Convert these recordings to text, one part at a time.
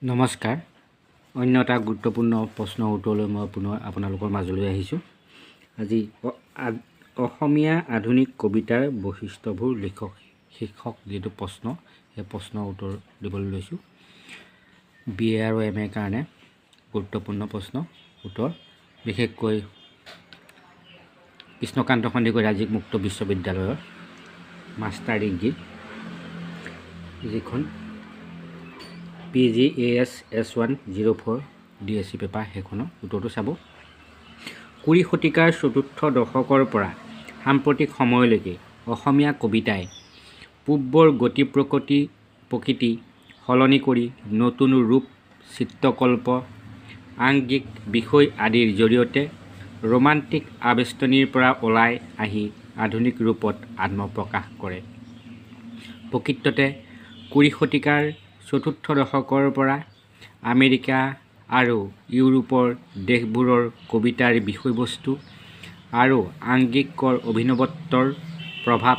নমস্কাৰ। অন্য এটা গুৰুত্বপূৰ্ণ প্ৰশ্নৰ উত্তৰলৈ মই পুনৰ আপোনালোকৰ মাজলৈ আহিছোঁ। আজি অসমীয়া আধুনিক কবিতাৰ বৈশিষ্ট্যবোৰ লিখক শীৰ্ষক যিটো প্ৰশ্ন, সেই প্ৰশ্নৰ উত্তৰ দিবলৈ লৈছোঁ। BA আৰু MA কাৰণে গুৰুত্বপূৰ্ণ প্ৰশ্ন উত্তৰ, বিশেষকৈ কৃষ্ণকান্ত সন্দিকৈ ৰাজ্যিক মুক্ত বিশ্ববিদ্যালয়ৰ মাষ্টাৰ ডিগ্ৰী যিখন PGAS S104 DSC পেপাৰ, সেইখনৰ উত্তৰটো চাব। 20 শতিকাৰ চতুৰ্থ দশকৰ পৰা সাম্প্ৰতিক সময়লৈকে অসমীয়া কবিতাই পূৰ্বৰ গতি প্ৰকৃতি সলনি কৰি নতুন ৰূপ, চিত্ৰকল্প, আংগিক বিষয় আদিৰ জৰিয়তে ৰোমান্টিক আবেষ্টনীৰ পৰা ওলাই আহি আধুনিক ৰূপত আত্মপ্ৰকাশ কৰে। প্ৰকৃততে 20 শতিকাৰ চতুৰ্থ দশকৰ পৰা আমেৰিকা আৰু ইউৰোপৰ দেশবোৰৰ কবিতাৰ বিষয়বস্তু আৰু আংগিকৰ অভিনৱত্বৰ প্ৰভাৱ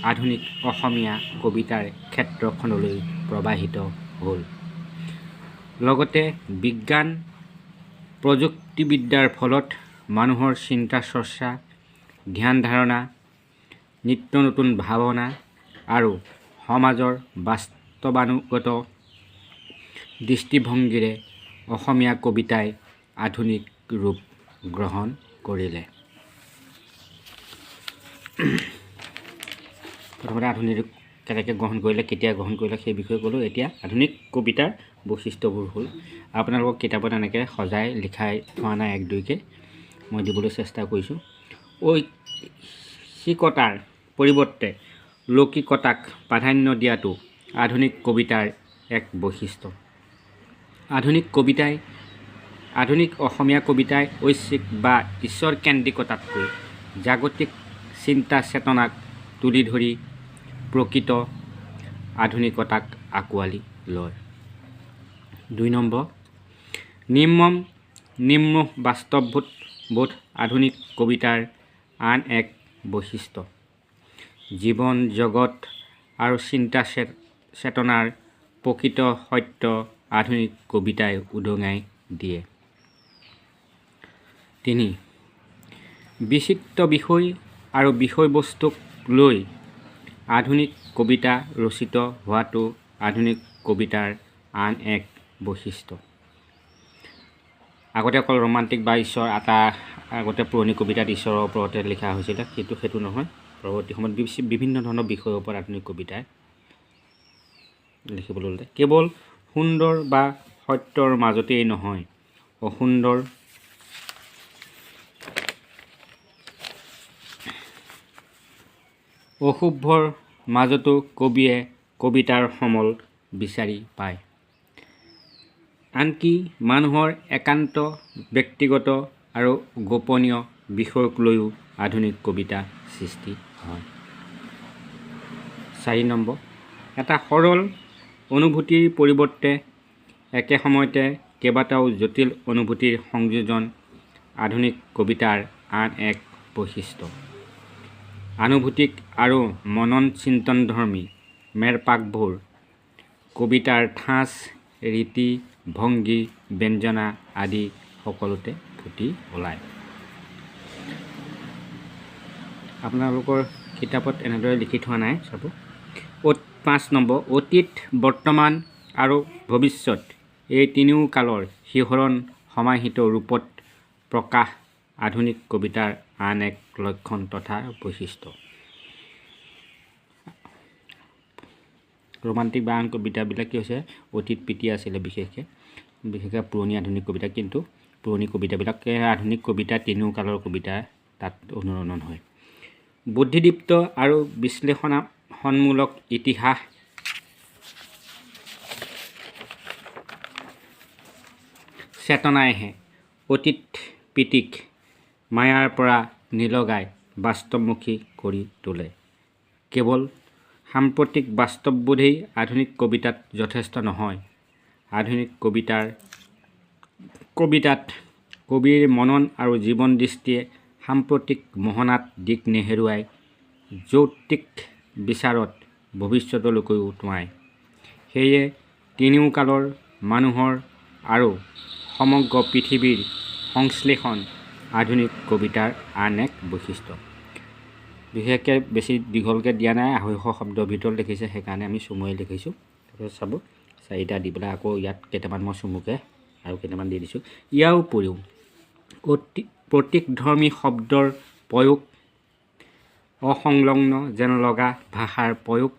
আধুনিক অসমীয়া কবিতাৰ ক্ষেত্ৰখনলৈ প্ৰবাহিত হ'ল। লগতে বিজ্ঞান প্ৰযুক্তিবিদ্যাৰ ফলত মানুহৰ চিন্তা চৰ্চা, ধ্যান ধাৰণা, নিত্য নতুন ভাৱনা আৰু সমাজৰ বাস্তৱানুগত দৃষ্টিভংগীৰে অসমীয়া কবিতাই আধুনিক ৰূপ গ্ৰহণ কৰিলে। প্ৰথমতে আধুনিক কেনেকৈ গ্ৰহণ কৰিলে, কেতিয়া গ্ৰহণ কৰিলে সেই বিষয়ে ক'লোঁ। এতিয়া আধুনিক কবিতাৰ বৈশিষ্ট্যবোৰ হ'ল, আপোনালোকক কিতাপত এনেকৈ সজাই লিখাই থোৱা নাই, এক দুইকৈ মই দিবলৈ চেষ্টা কৰিছোঁ। ঐশিকতাৰ পৰিৱৰ্তে লৌকিকতাক প্ৰাধান্য দিয়াটো আধুনিক কবিতাৰ এক বৈশিষ্ট্য। আধুনিক অসমীয়া কবিতাই ঐশ্বিক বা ঈশ্বৰকেন্দ্ৰিকতাতকৈ জাগতিক চিন্তা চেতনাক তুলি ধৰি প্ৰকৃত আধুনিকতাক আঁকোৱালি লয়। 2 নম্বৰ, নিম্ন বাস্তৱবোধ আধুনিক কবিতাৰ আন এক বৈশিষ্ট্য। জীৱন জগত আৰু চিন্তা চেতনাৰ প্ৰকৃত সত্য আধুনিক কবিতাই উদঙাই দিয়ে। 3, বিচিত্ৰ বিষয় আৰু বিষয়বস্তুক লৈ আধুনিক কবিতা ৰচিত হোৱাটো আধুনিক কবিতাৰ আন এক বৈশিষ্ট্য। আগতে অকল ৰোমান্টিক বা ঈশ্বৰ আগতে পুৰণি কবিতাত ঈশ্বৰৰ ওপৰতে লিখা হৈছিলে, সেইটো নহয়। পৰৱৰ্তী সময়ত বিভিন্ন ধৰণৰ বিষয়ৰ ওপৰত আধুনিক কবিতাই লিখিবলৈ ল'লে। কেৱল সুন্দৰ বা সত্যৰ মাজতেই নহয়, অসুন্দৰ অশুভৰ মাজতো কবিয়ে কবিতাৰ সমল বিচাৰি পায়। আনকি মানুহৰ একান্ত ব্যক্তিগত আৰু গোপনীয় বিষয়ক লৈও আধুনিক কবিতা সৃষ্টি হয়। 4 নম্বৰ, এটা সৰল অনুভূতিৰ পৰিৱৰ্তে একে সময়তে কেইবাটাও জটিল অনুভূতিৰ সংযোজন আধুনিক কবিতাৰ আন এক বৈশিষ্ট্য। আনুভূতিক আৰু মনন চিন্তনধৰ্মী মেৰপাকবোৰ কবিতাৰ ঠাঁচ, ৰীতি, ভংগী, ব্যঞ্জনা আদি সকলোতে ফুটি ওলায়। আপোনালোকৰ কিতাপত এনেদৰে লিখি থোৱা নাই, চাব। 5 নম্বৰ, অতীত, বৰ্তমান আৰু ভৱিষ্যত এই তিনিও কালৰ শিহৰণ সমাহিত ৰূপত প্ৰকাশ আধুনিক কবিতাৰ আন এক লক্ষণ তথা বৈশিষ্ট্য। ৰোমান্টিক বা আন কবিতাবিলাক কি হৈছে, অতীত প্ৰীতি আছিলে বিশেষকৈ পুৰণি আধুনিক কবিতা, কিন্তু পুৰণি কবিতাবিলাক আধুনিক কবিতা তিনিও কালৰ কবিতা তাত অনুৰণন হয়। বুদ্ধিদীপ্ত আৰু বিশ্লেষণামূলক ইতিহাস চেতনাইহে অতীত প্ৰীতিক মায়াৰ পৰা নিলগাই বাস্তৱমুখী কৰি তোলে। কেৱল সাম্প্ৰতিক বাস্তৱবোধেই আধুনিক কবিতাত যথেষ্ট নহয়। আধুনিক কবিতাত কবিৰ মনন আৰু জীৱন দৃষ্টিয়ে সাম্প্ৰতিক মোহনাত দিশ নেহেৰুৱাই যৌক্তিক বিচাৰত ভৱিষ্যতলৈকো টুৱায়। সেয়ে তিনিও কালৰ মানুহৰ আৰু সমগ্ৰ পৃথিৱীৰ সংশ্লেষণ আধুনিক কবিতাৰ আন এক বৈশিষ্ট্য। বিশেষকৈ বেছি দীঘলকৈ দিয়া নাই, 250 শব্দৰ ভিতৰত লিখিছে, সেইকাৰণে আমি চমুকৈ লিখিছোঁ। তাৰপিছত চাব 4টা দি পেলাই আকৌ ইয়াত কেইটামান মই চমুকৈ আৰু কেইটামান দি দিছোঁ। ইয়াৰ উপৰিও প্ৰতীকধৰ্মী শব্দৰ প্ৰয়োগ, অসংলগ্ন যেন লগা ভাষাৰ প্ৰয়োগ,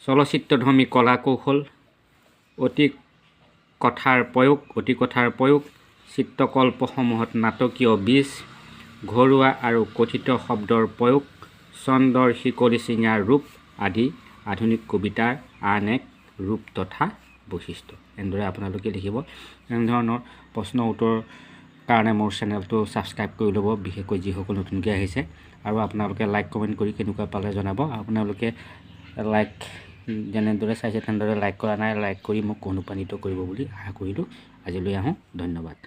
চলচ্চিত্ৰধৰ্মী কলা কৌশল, অতি কথাৰ প্ৰয়োগ, চিত্ৰকল্পসমূহত নাটকীয় বীজ, ঘৰুৱা আৰু কথিত শব্দৰ প্ৰয়োগ, ছন্দৰ শিকলি চিঙা ৰূপ আদি আধুনিক কবিতাৰ আন এক ৰূপ তথা বৈশিষ্ট্য। এনেদৰে আপোনালোকে লিখিব। এনেধৰণৰ প্ৰশ্ন উত্তৰৰ কাৰণে মোৰ চেনেলটো ছাবস্ক্ৰাইব কৰি ল'ব, বিশেষকৈ যিসকল নতুনকৈ আহিছে। আৰু আপোনালোকে লাইক কমেণ্ট কৰি কেনেকুৱা পালে জনাব। আপোনালোকে লাইক যেনেদৰে চাইছে তেনেদৰে লাইক কৰা নাই, লাইক কৰি মোক অনুপ্ৰাণিত কৰিব বুলি আশা কৰিলোঁ। আজিলৈ আহোঁ, ধন্যবাদ।